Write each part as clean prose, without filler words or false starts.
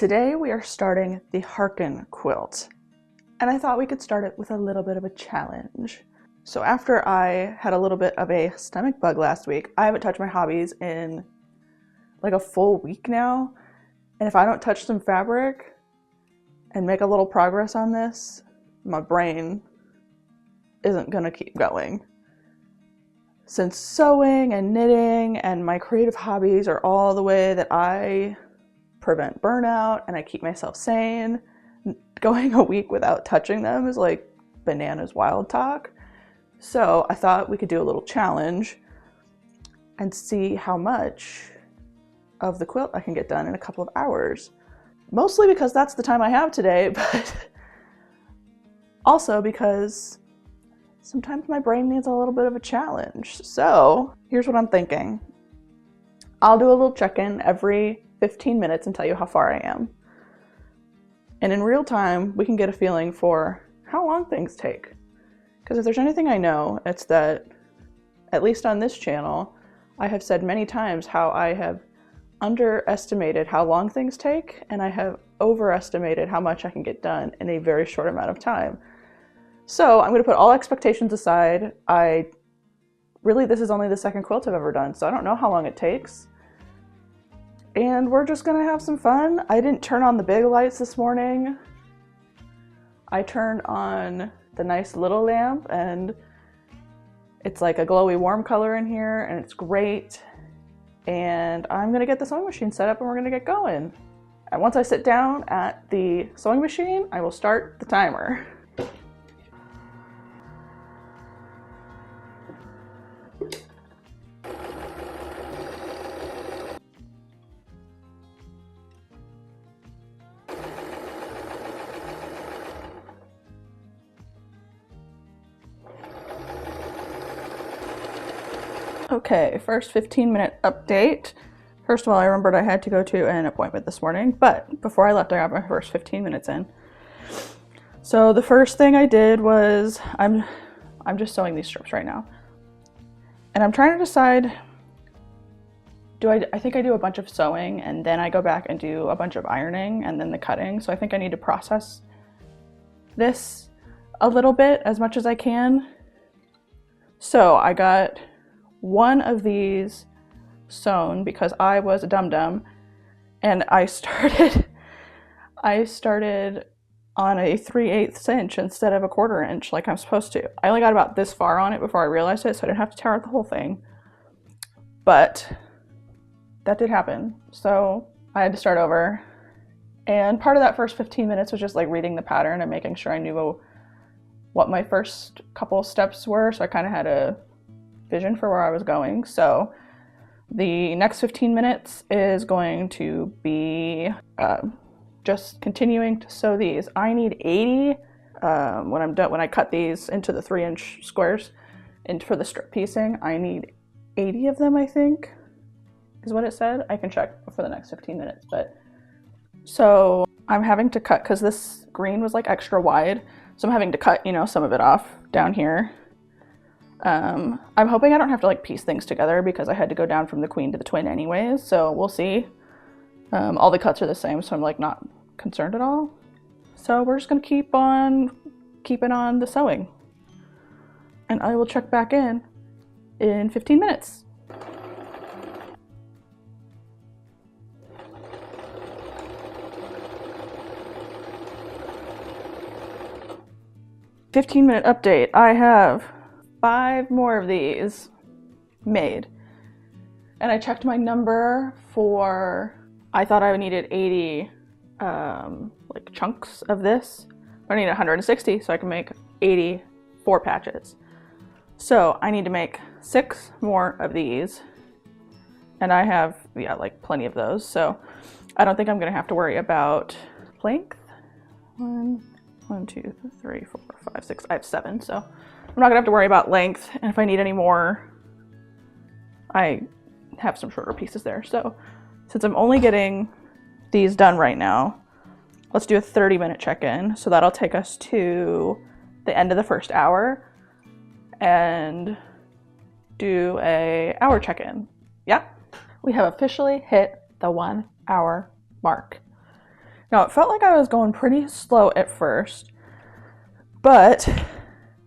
Today we are starting the Harken Quilt, and I thought we could start it with a little bit of a challenge. So after I had a little bit of a stomach bug last week, I haven't touched my hobbies in like a full week now, and if I don't touch some fabric and make a little progress on this, my brain isn't gonna keep going. Since sewing and knitting and my creative hobbies are all the way that I prevent burnout and I keep myself sane, going a week without touching them is like bananas wild talk. So I thought we could do a little challenge and see how much of the quilt I can get done in a couple of hours. Mostly because that's the time I have today, but also because sometimes my brain needs a little bit of a challenge. So here's what I'm thinking. I'll do a little check-in every 15 minutes and tell you how far I am. And in real time, we can get a feeling for how long things take. Because if there's anything I know, it's that, at least on this channel, I have said many times how I have underestimated how long things take, and I have overestimated how much I can get done in a very short amount of time. So I'm going to put all expectations aside. This is only the second quilt I've ever done, so I don't know how long it takes. And we're just gonna have some fun. I didn't turn on the big lights this morning. I turned on the nice little lamp, and it's like a glowy warm color in here, and it's great. And I'm gonna get the sewing machine set up and we're gonna get going. And once I sit down at the sewing machine, I will start the timer. Okay, first 15-minute update. First of all, I remembered I had to go to an appointment this morning, but before I left, I got my first 15 minutes in. So the first thing I did was, I'm just sewing these strips right now. And I'm trying to decide, I think I do a bunch of sewing and then I go back and do a bunch of ironing and then the cutting. So I think I need to process this a little bit as much as I can. So I got one of these sewn because I was a dum-dum, and I started on a 3/8 inch instead of a 1/4 inch like I'm supposed to. I only got about this far on it before I realized it, so I didn't have to tear out the whole thing. But that did happen, so I had to start over. And part of that first 15 minutes was just like reading the pattern and making sure I knew what my first couple steps were, so I kind of had a vision for where I was going. So the next 15 minutes is going to be just continuing to sew these. I need 80 when I'm done. When I cut these into the 3-inch squares and for the strip piecing, I need 80 of them, I think is what it said. I can check for the next 15 minutes. But so I'm having to cut because this green was like extra wide, so I'm having to cut, some of it off down here. I'm hoping I don't have to like piece things together because I had to go down from the queen to the twin anyways, so we'll see. All the cuts are the same, so I'm like not concerned at all. So we're just gonna keep on keeping on the sewing. And I will check back in 15 minutes. "15-minute update. I have 5 more of these made. And I checked my number for, I thought I needed 80 like chunks of this. I need 160 so I can make 84 patches. So I need to make 6 more of these. And I have, like plenty of those. So I don't think I'm gonna have to worry about length. 1, 2, 3, 4, 5, 6, I have 7, so I'm not gonna have to worry about length, and if I need any more, I have some shorter pieces there. So since I'm only getting these done right now, let's do a 30-minute check-in. So that'll take us to the end of the first hour and do a hour check-in. Yeah, we have officially hit the 1 hour mark. Now, it felt like I was going pretty slow at first, but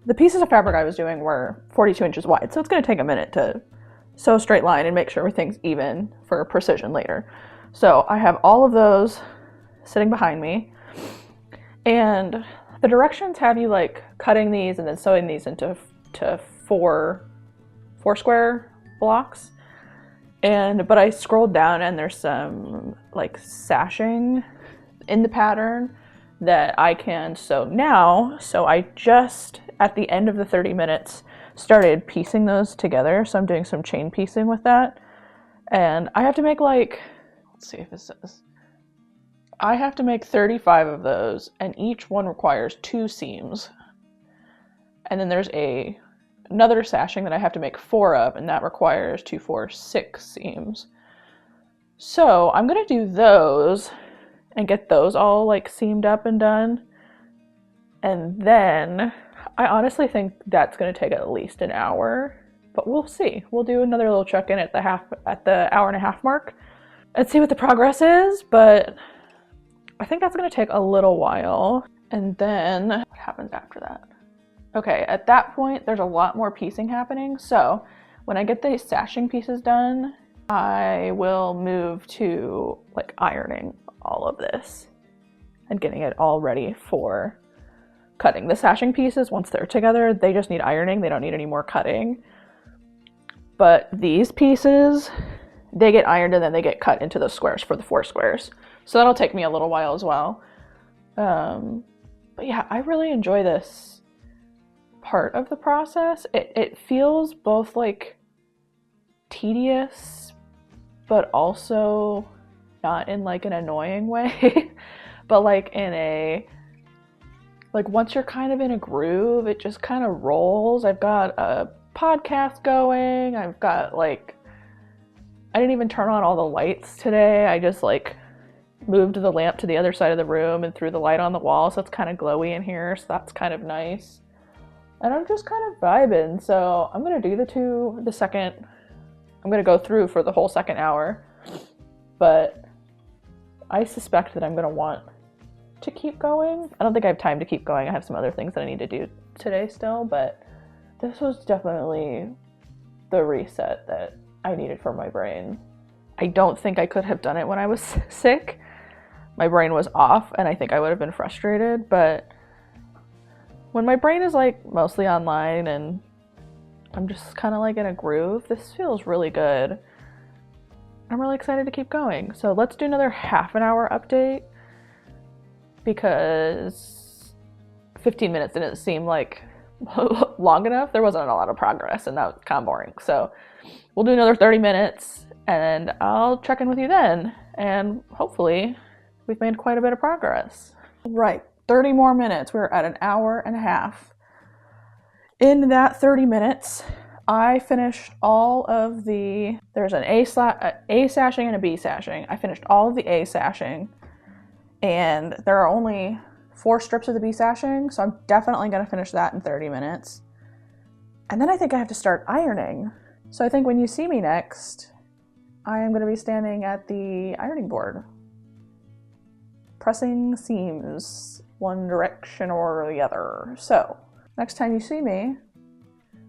the pieces of fabric I was doing were 42 inches wide, so it's going to take a minute to sew a straight line and make sure everything's even for precision later. So I have all of those sitting behind me, and the directions have you like cutting these and then sewing these into four square blocks. But I scrolled down and there's some like sashing in the pattern that I can sew now. So I just at the end of the 30 minutes started piecing those together. So I'm doing some chain piecing with that. And I have to make like, let's see if it says, I have to make 35 of those, and each one requires 2 seams. And then there's another sashing that I have to make 4 of, and that requires 2, 4, 6 seams. So I'm gonna do those and get those all like seamed up and done. And then I honestly think that's gonna take at least an hour, but we'll see. We'll do another little check-in at the hour and a half mark and see what the progress is, but I think that's gonna take a little while. And then what happens after that? Okay, at that point, there's a lot more piecing happening. So when I get the sashing pieces done, I will move to like ironing all of this and getting it all ready for cutting. The sashing pieces, once they're together, they just need ironing. They don't need any more cutting. But these pieces, they get ironed and then they get cut into the squares for the 4 squares. So that'll take me a little while as well. But yeah, I really enjoy this part of the process. It feels both like tedious, but also not in like an annoying way, but like in a, like once you're kind of in a groove, it just kind of rolls. I've got a podcast going. I've got like, I didn't even turn on all the lights today. I just like moved the lamp to the other side of the room and threw the light on the wall, so it's kind of glowy in here, so that's kind of nice. And I'm just kind of vibing, so I'm gonna do I'm gonna go through for the whole second hour, but I suspect that I'm gonna want to keep going. I don't think I have time to keep going. I have some other things that I need to do today still, but this was definitely the reset that I needed for my brain. I don't think I could have done it when I was sick. My brain was off and I think I would have been frustrated, but when my brain is like mostly online and I'm just kind of like in a groove, this feels really good. I'm really excited to keep going. So let's do another half an hour update because 15 minutes didn't seem like long enough. There wasn't a lot of progress and that was kind of boring. So we'll do another 30 minutes and I'll check in with you then. And hopefully we've made quite a bit of progress. Right, 30 more minutes. We're at an hour and a half. In that 30 minutes, I finished all of there's an A sashing and a B sashing. I finished all of the A sashing and there are only 4 strips of the B sashing, so I'm definitely gonna finish that in 30 minutes. And then I think I have to start ironing. So I think when you see me next, I am gonna be standing at the ironing board, pressing seams one direction or the other. So next time you see me,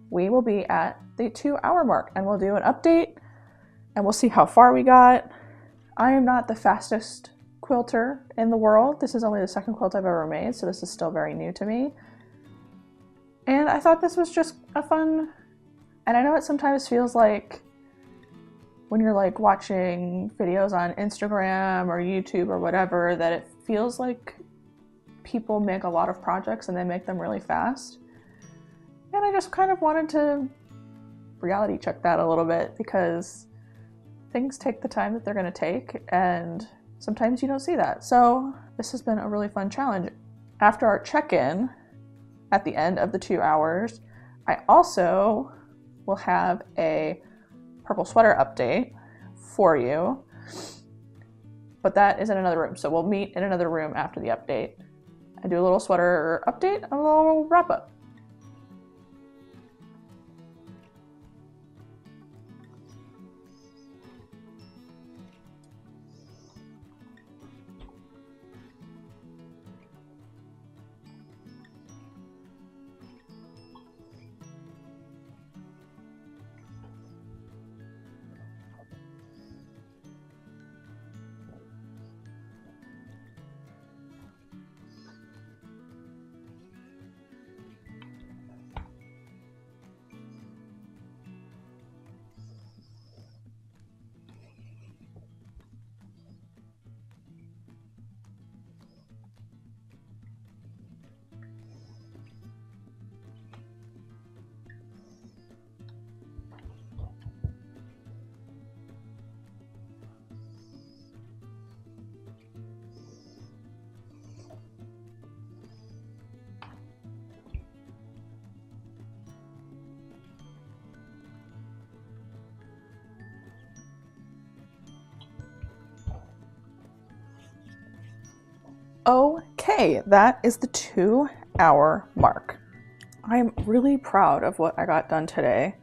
we will be at the 2-hour mark and we'll do an update and we'll see how far we got. I am not the fastest quilter in the world. This is only the 2nd quilt I've ever made, so this is still very new to me. And I thought this was just a fun, and I know it sometimes feels like when you're like watching videos on Instagram or YouTube or whatever, that it feels like people make a lot of projects and they make them really fast. And I just kind of wanted to reality check that a little bit because things take the time that they're going to take and sometimes you don't see that. So this has been a really fun challenge. After our check-in at the end of the 2 hours, I also will have a purple sweater update for you, but that is in another room. So we'll meet in another room after the update and do a little sweater update and a little wrap up. Okay, that is the 2-hour mark. I'm really proud of what I got done today,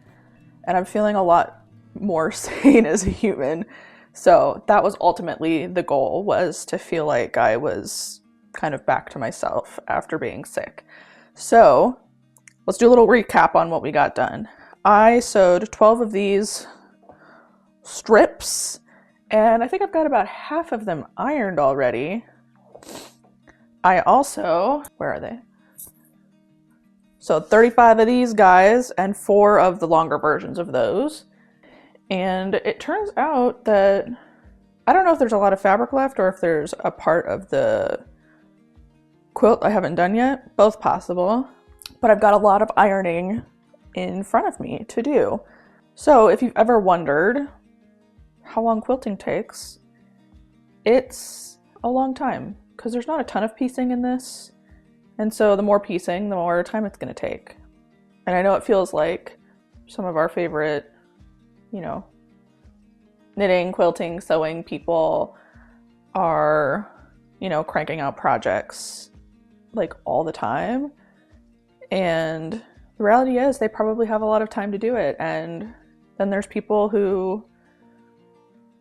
and I'm feeling a lot more sane as a human. So that was ultimately the goal, was to feel like I was kind of back to myself after being sick. So let's do a little recap on what we got done. I sewed 12 of these strips, and I think I've got about half of them ironed already. I also, where are they? So 35 of these guys and 4 of the longer versions of those. And it turns out that, I don't know if there's a lot of fabric left or if there's a part of the quilt I haven't done yet. Both possible. But I've got a lot of ironing in front of me to do. So if you've ever wondered how long quilting takes, it's a long time, because there's not a ton of piecing in this. And so the more piecing, the more time it's going to take. And I know it feels like some of our favorite, you know, knitting, quilting, sewing people are, you know, cranking out projects like all the time. And the reality is they probably have a lot of time to do it. And then there's people who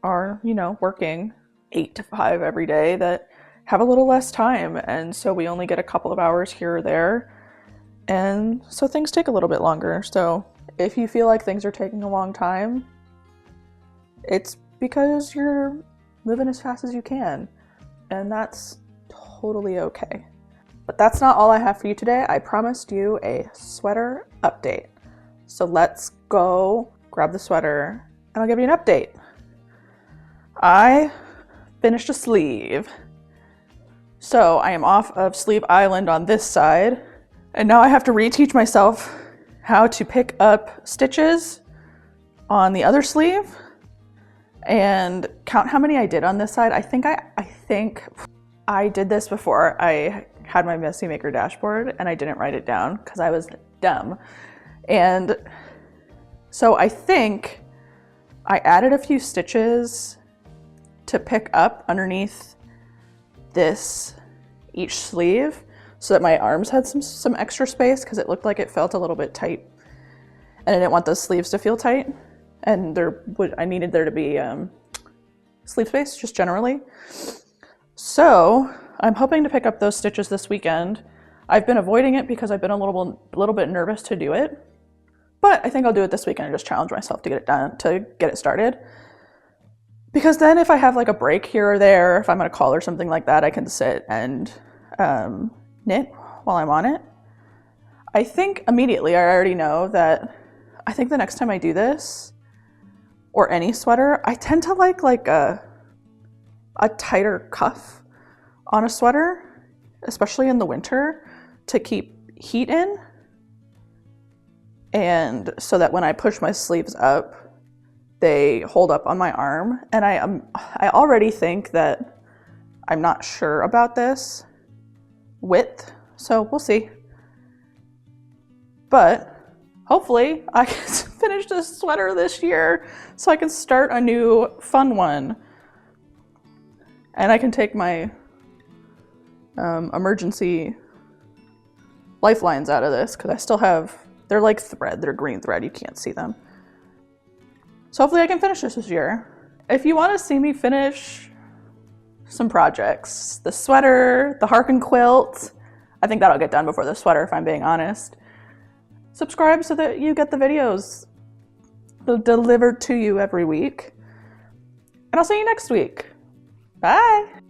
are, you know, working 8 to 5 every day that have a little less time, and so we only get a couple of hours here or there, and so things take a little bit longer. So if you feel like things are taking a long time, it's because you're moving as fast as you can, and that's totally okay. But that's not all I have for you today. I promised you a sweater update, so let's go grab the sweater and I'll give you an update. I finished a sleeve. So I am off of Sleeve Island on this side, and now I have to reteach myself how to pick up stitches on the other sleeve and count how many I did on this side. I think I did this before I had my Messy Maker dashboard, and I didn't write it down because I was dumb. And so I think I added a few stitches to pick up underneath each sleeve, so that my arms had some extra space, because it looked like it felt a little bit tight, and I didn't want those sleeves to feel tight, and I needed there to be sleeve space just generally. So I'm hoping to pick up those stitches this weekend. I've been avoiding it because I've been a little bit nervous to do it, but I think I'll do it this weekend and just challenge myself to get it done, to get it started. Because then if I have like a break here or there, if I'm on a call or something like that, I can sit and knit while I'm on it. I think immediately I already know that I think the next time I do this, or any sweater, I tend to like a tighter cuff on a sweater, especially in the winter, to keep heat in. And so that when I push my sleeves up, they hold up on my arm. And I already think that I'm not sure about this width, so we'll see. But hopefully I can finish this sweater this year so I can start a new fun one. And I can take my emergency lifelines out of this, because I still have, they're like thread, they're green thread, you can't see them. So hopefully I can finish this year. If you want to see me finish some projects, the sweater, the Harken Quilt, I think that'll get done before the sweater, if I'm being honest. Subscribe so that you get the videos delivered to you every week. And I'll see you next week. Bye!